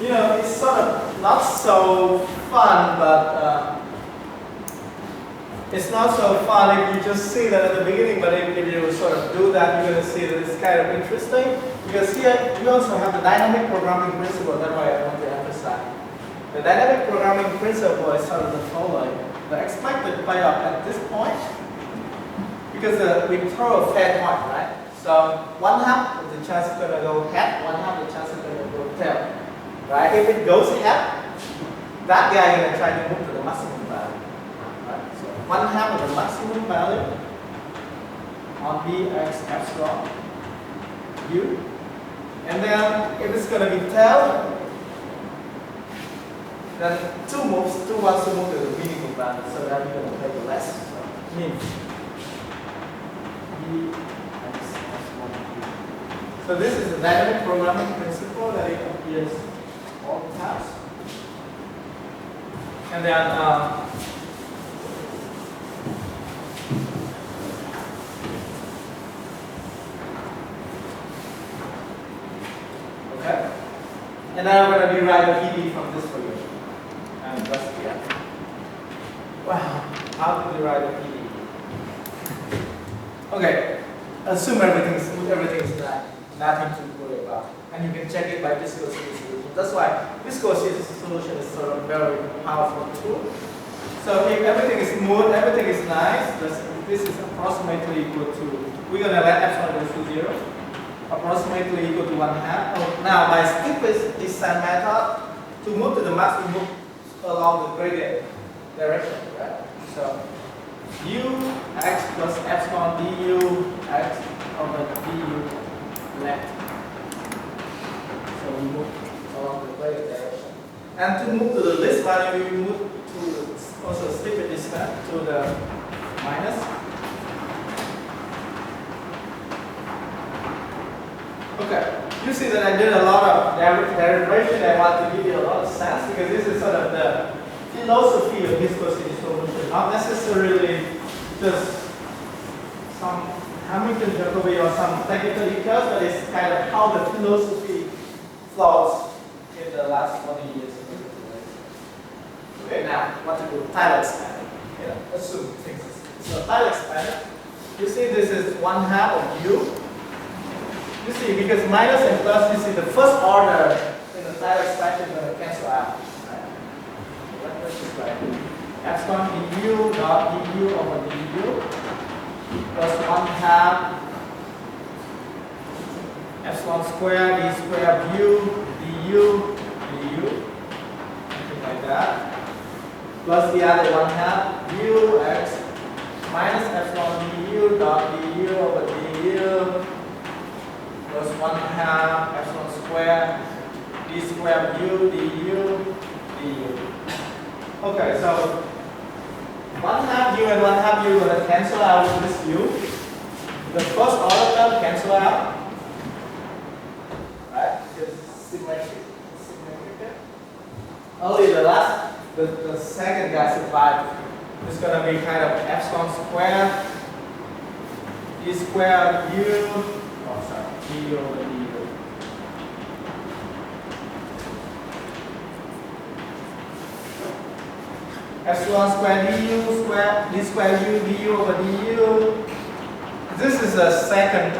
you know, it's sort of not so fun, but it's not so fun if you just see that at the beginning, but if you sort of do that, you're going to see that it's kind of interesting. Because here, you also have the dynamic programming principle, that's why I want to emphasize. The dynamic programming principle is sort of the following. The expected payoff at this point, because we throw a fair point, right? So 1/2 of the chance is going to go head, 1/2 of the chance is going to go tail. Right? If it goes head, that guy is going to try to move to the maximum value. Right? So 1/2 of the maximum value on bx epsilon u. And then if it's going to be tail, then two wants to move to the minimum value, so that you're going to take the less. So mean bx epsilon u. So this is the dynamic programming principle that it appears all the time. And then okay. And then I'm going to derive a PD from this for you. And that's the end. Wow, how to derive a PD? Okay, assume everything's nothing to worry about. And you can check it by viscosity solution. That's why viscosity solution is sort of very powerful tool. So if everything is smooth, everything is nice, this is approximately equal to, we're going to let epsilon go to 0. Approximately equal to 1/2. Oh, now by steepest descent method, to move to the max, we move along the gradient direction, right? So ux plus epsilon du x over du left. So we move along the gradient direction. And to move to the least value, we move to also steepest descent to the minus. Okay, you see that I did a lot of derivation. I want to give you a lot of sense because this is sort of the philosophy of viscosity solution, not necessarily just some Hamilton Jacobi or some technical details, but it's kind of how the philosophy flows in the last 20 years. Okay, now what to do? Tile expanding. Assume things. So tile expanding. You see, this is 1/2 of u. You see, because minus and plus, you see the first order in the tile expansion is going to cancel out. Right? So let's just write epsilon du dot du over du plus 1/2 epsilon square d square u du something like that, plus the other 1/2 u x minus epsilon du dot du over du plus 1/2 epsilon square d square u du. Okay, so 1/2 u and 1/2 u are going to cancel out with this u. The first order term cancel out, right? Because it's symmetric. Only the last, the second guy survived. It's going to be kind of epsilon square d square u. Oh, sorry. Du over du. Epsilon square du square d square u du over du. This is a second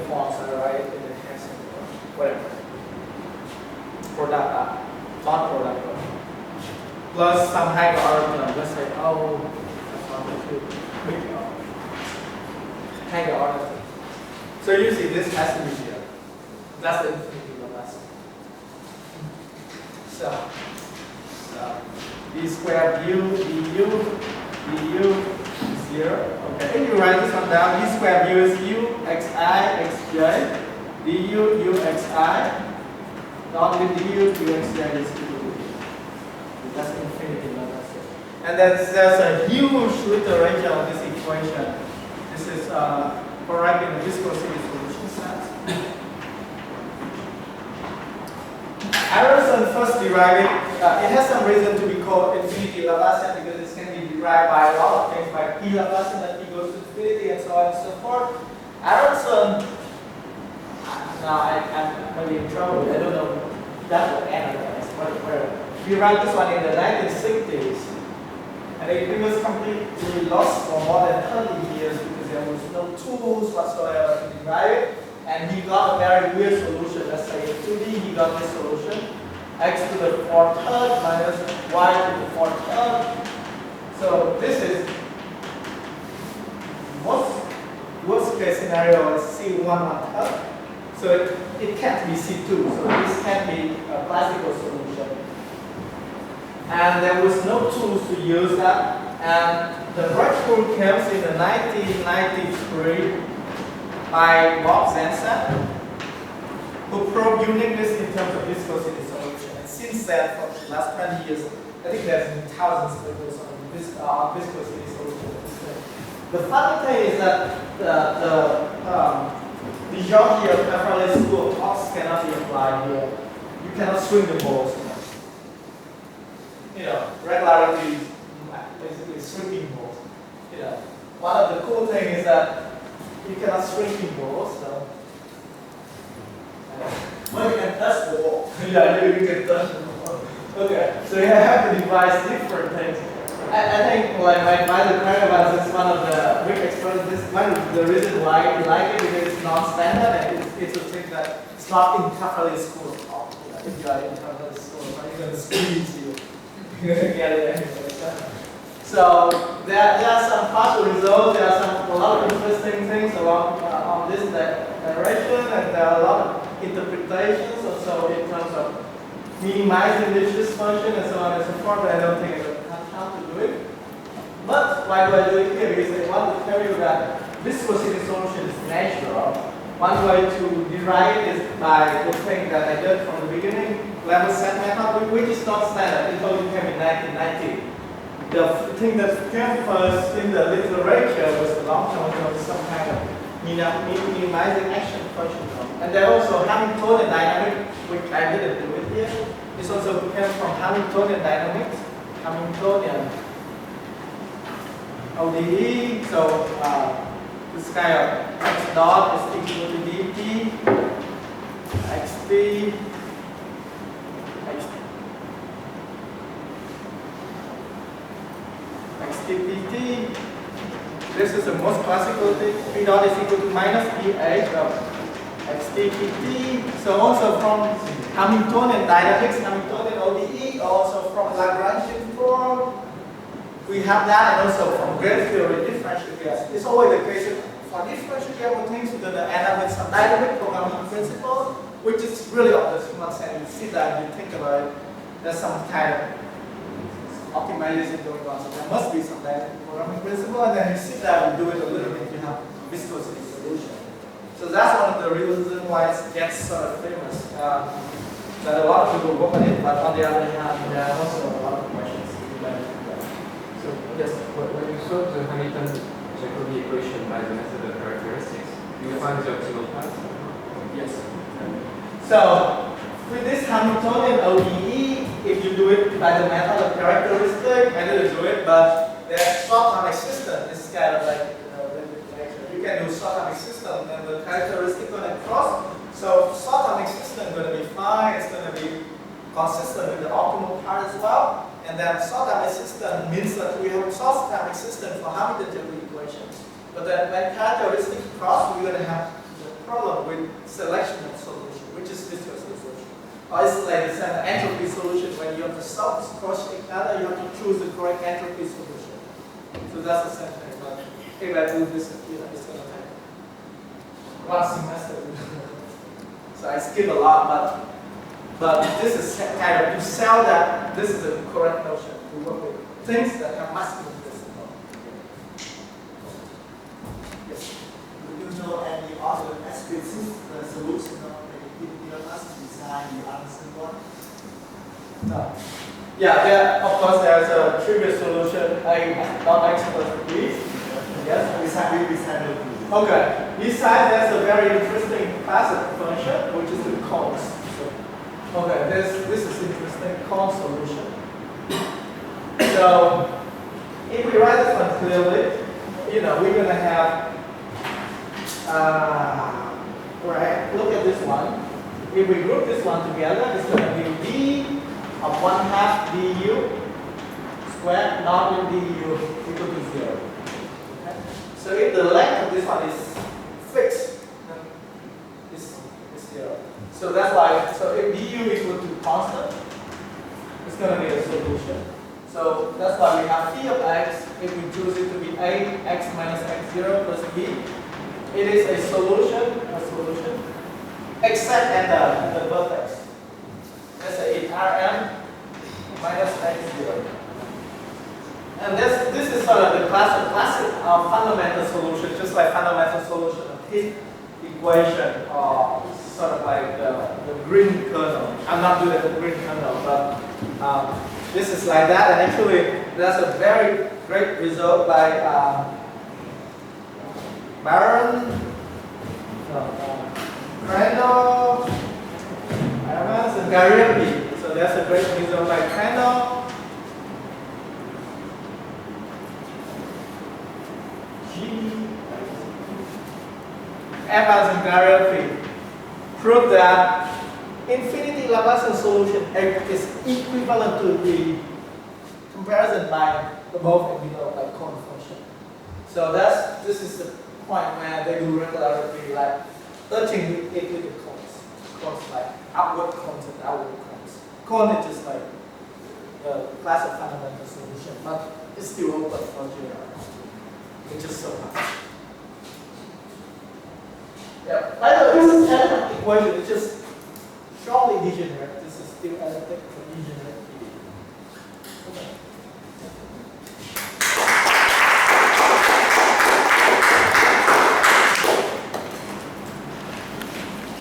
form, so I write it in the Hansen form. Whatever. Product dot product plus some higher order term. Let's say that's not too big. Higher order term. So you see this has to be here. That's the infinity Laplace. So d square du du 0. Okay, if you write this one down, d square u is u xi xj du u xi dot with du xj is equal to 0. That's infinity Laplace. And then there's a huge literature on this equation. This is correct in the viscosity solution sense. Aronson first derived it. It has some reason to be called infinity Laplacian because it can be derived by a lot of things, by P Laplacian that P goes to infinity and so on and so forth. Aronson, Now I'm maybe in trouble. I don't know that will analyze where. We write this one in the 1960s, and it was completely lost for more than 30 years because there was no tools whatsoever to derive it. And he got a very weird solution. Let's say in 2D, he got this solution: x to the 4th third minus y to the 4th third. So this is worst case scenario is C1 1/3. So it can't be C2. So this can be a classical solution. And there was no tools to use that. And the breakthrough comes in the 1993 by Bob Zansa, who proved uniqueness in terms of viscosity solution. And since then, for the last 20 years, I think there's been thousands of papers on viscosity solution. The funny thing is that the geometry of FLA school of thoughts cannot be applied here. You cannot swing the balls. You know, regularity is basically shrinking balls. You know, one of the cool things is that you cannot shrinking balls. So, well, you can touch the ball. Yeah, you can touch the ball. Okay, so you have to devise different things. I think like the crack is one of the big experiments. This is one of the reason why we like it because it's non-standard and it's a thing that it's not in Catholic school at all. If you are in Catholic school, you're going to squeeze you. You're going to get it anyway. So there are some partial results. There are a lot of interesting things along on this direction, and there are a lot of interpretations also in terms of minimizing the Schiff function and so on and so forth. But I don't think I have time to do it. But why do I do it here? Because I want to tell you that viscosity solution is natural. One way to derive it is by the thing that I did from the beginning, level set method, which is not standard. It only came in 1990. The thing that came first in the literature was the long-term of some kind of minimizing action function. And then also Hamiltonian dynamics, which I didn't do it here. This also came from Hamiltonian dynamics, Hamiltonian ODE. So this kind of x dot is equal to dt, xt, xtpt. This is the most classical thing. P dot is equal to minus dh of xtpt. So also from Hamiltonian dynamics, Hamiltonian ODE, also from Lagrangian form, we have that, and also from graded theory differential gas. It's always the case for differential gas things you're going to end up with some dynamic programming principle, which is really obvious. You must say, you see that and you think about it, there's some kind of optimization going on. So there must be some dynamic programming principle, and then you see that and do it a little bit, you have viscosity solution. So that's one of the reasons why it gets sort of famous. That a lot of people work on it, but on the other hand, there are also a lot of questions. So yes. When you solve the Hamilton-Jacobi equation by the method of characteristics, you find the optimal path? Yes. So with this Hamiltonian ODE, if you do it by the method of characteristic, I didn't do it, but there's short-term system. This is kind of like you can do short-term system, and the characteristic going to cross. So short-term system is going to be fine. It's going to be consistent with the optimal part as well. And then short-term system means that we have short-term system for Hamilton-Jacobi equations. But then when characteristic cross, we're going to have the problem with selection of solution, which is viscosity solution. Or it's like the same entropy solution. When you have the cells cross each other, you have to choose the correct entropy solution. So that's the same thing. But if I do this, it's going to take one semester. So I skip a lot, but this is kind of to sell that this is the correct notion to work with things that have maximum visible. Yes. Do you know any other explicit solution of the PDEs beside the Anderson one? No. Yeah, of course there's a trivial solution. I'm not expert at least. Yes. Beside the Okay. Besides, there's a very interesting classical function, which is the cons. Okay, this is interesting cons solution. So if we write this one clearly, we're going to have right. Look at this one. If we group this one together, it's going to be d of 1/2 du squared not in du equal to 0. Okay? So if the length of this one is fixed, then it's 0. So that's why, so if du equal to constant, it's going to be a solution. So that's why we have phi of x, if we choose it to be a x minus x0 plus b, it is a solution, except at the vertex. Let's say it Rm minus x0. And this is sort of the classic fundamental solution, just like fundamental solution of his equation, or sort of like the green kernel. I'm not good at the green kernel, but this is like that. And actually, that's a very great result by Baron, Crandall, Evans, and Garriott. So that's a great result by Crandall, Evans, and Garriott prove that infinity Laplacian solution is equivalent to the comparison by above and below by cone function. So this is the point where they do regularity, like touching it with the cones like upward cones and downward cones. Cone is just like the class of fundamental solution, but it's still open for general. It's just so much. Yeah. By the way, this element equation is just strongly degenerate. This is still elliptic for degenerate. Okay.